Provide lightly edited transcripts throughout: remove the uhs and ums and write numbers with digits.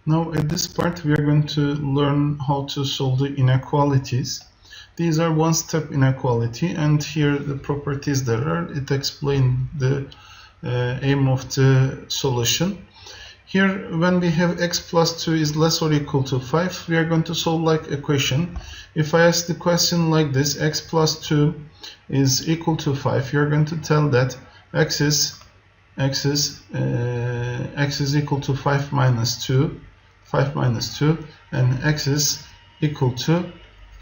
Now at this part we are going to learn how to solve the inequalities. These are one-step inequality, and here the properties there are. It explains the aim of the solution. Here, when we have x plus 2 is less or equal to 5, we are going to solve like equation. If I ask the question like this, x plus 2 is equal to 5, you're going to tell that x is equal to 5 minus 2, and x is equal to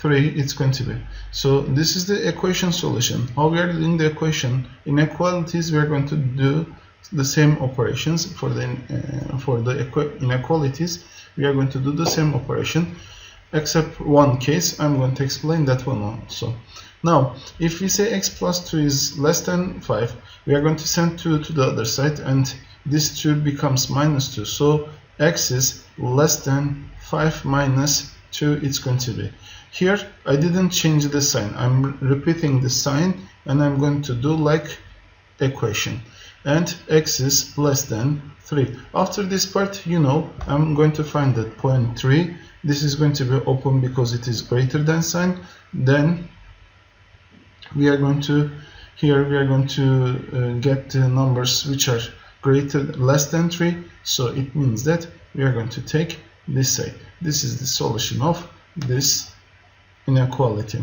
3, it's going to be. So this is the equation solution. How we are doing the equation? Inequalities, we are going to do the same operations. For the inequalities, we are going to do the same operation, except one case. I'm going to explain that one also. Now, if we say x plus 2 is less than 5, we are going to send 2 to the other side, and this 2 becomes minus 2. So x is less than 5 minus 2, it's going to be. Here, I didn't change the sign. I'm repeating the sign, and I'm going to do like equation. And x is less than 3. After this part, I'm going to find that point 3. This is going to be open because it is greater than sign. Then we are going to get the numbers which are less than 3. So it means that we are going to take this side. This is the solution of this inequality.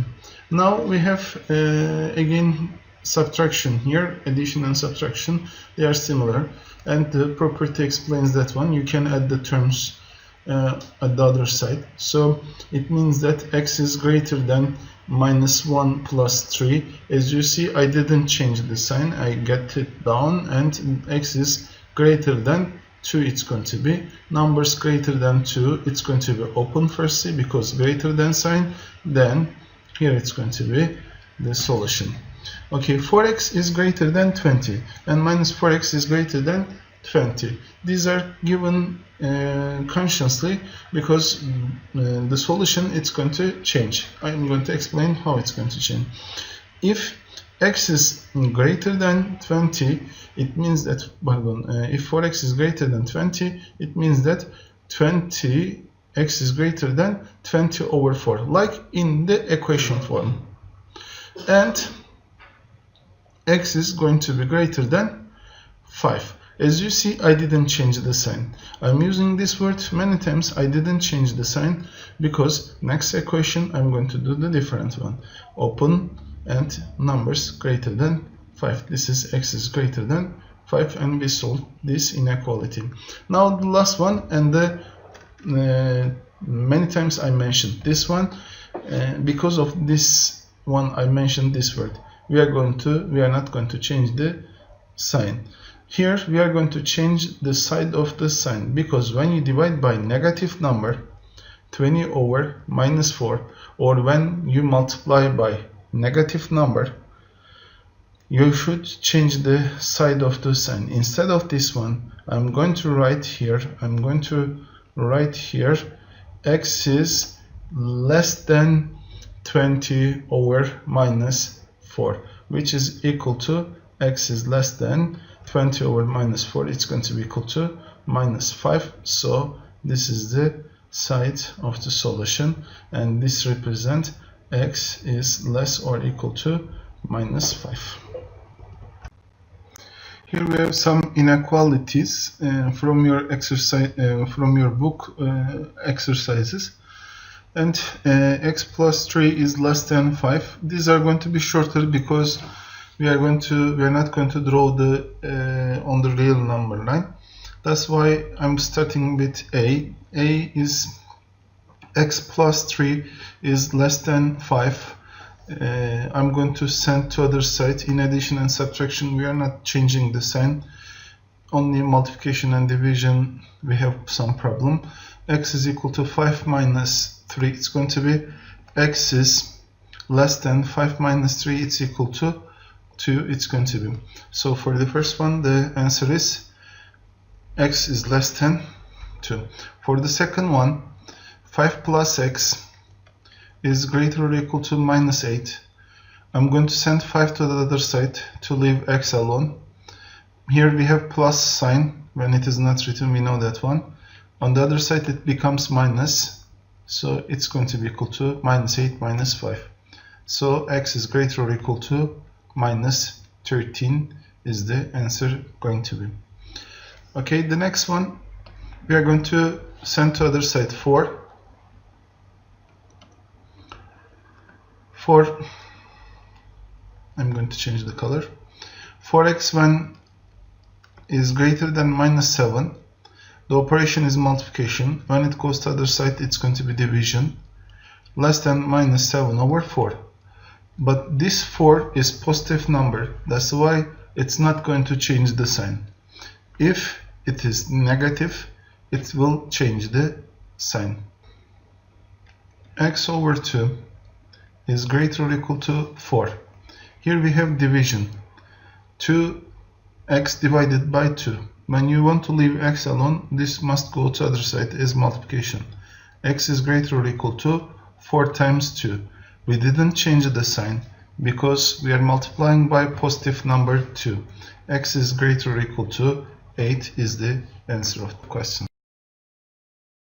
Now we have again subtraction here, addition and subtraction. They are similar, and the property explains that one. You can add the terms at the other side. So it means that x is greater than minus 1 plus 3. As you see, I didn't change the sign. I get it down, and x is greater than 2, it's going to be. Numbers greater than 2, it's going to be open firstly because greater than sign. Then here it's going to be the solution. Okay, 4x is greater than 20 and minus 4x is greater than 20. These are given consciously because the solution, it's going to change. I'm going to explain how it's going to change. If x is greater than 20, it means that, if 4x is greater than 20, it means that x is greater than 20 over 4, like in the equation form. And x is going to be greater than 5. As you see, I didn't change the sign. I'm using this word many times. I didn't change the sign because next equation I'm going to do the different one. Open and numbers greater than 5. This is x is greater than 5, and we solve this inequality. Now the last one, and the many times I mentioned this one. Because of this one, I mentioned this word. We are not going to change the sign. Here we are going to change the side of the sign, because when you divide by negative number 20 over minus 4, or when you multiply by negative number, you should change the side of the sign. Instead of this one, I'm going to write here x is less than 20 over minus 4, which is equal to x is less than 20 over minus 4. It's going to be equal to minus 5. So this is the side of the solution, and this represents x is less or equal to minus 5. Here we have some inequalities from your exercise, from your book exercises. And x plus 3 is less than 5. These are going to be shorter because we are not going to draw the on the real number line. That's why I'm starting with a. A is x plus 3 is less than 5. I'm going to send to other side. In addition and subtraction, we are not changing the sign. Only multiplication and division we have some problem. X is equal to 5 minus 3. It's going to be x is less than 5 minus 3. It's equal to 2. It's going to be. So for the first one, the answer is x is less than 2. For the second one, 5 plus x is greater or equal to minus 8. I'm going to send 5 to the other side to leave x alone. Here we have plus sign. When it is not written, we know that one. On the other side it becomes minus, so it's going to be equal to minus 8 minus 5. So x is greater or equal to minus 13 is the answer going to be. Okay, the next one we are going to send to other side 4. I'm going to change the color. 4x when is greater than minus 7. The operation is multiplication. When it goes to the other side, it's going to be division. Less than minus 7 over 4. But this 4 is positive number. That's why it's not going to change the sign. If it is negative, it will change the sign. X over 2 is greater or equal to 4. Here we have division. 2x divided by 2. When you want to leave x alone, this must go to other side as multiplication. X is greater or equal to 4 times 2. We didn't change the sign because we are multiplying by positive number 2. X is greater or equal to 8 is the answer of the question.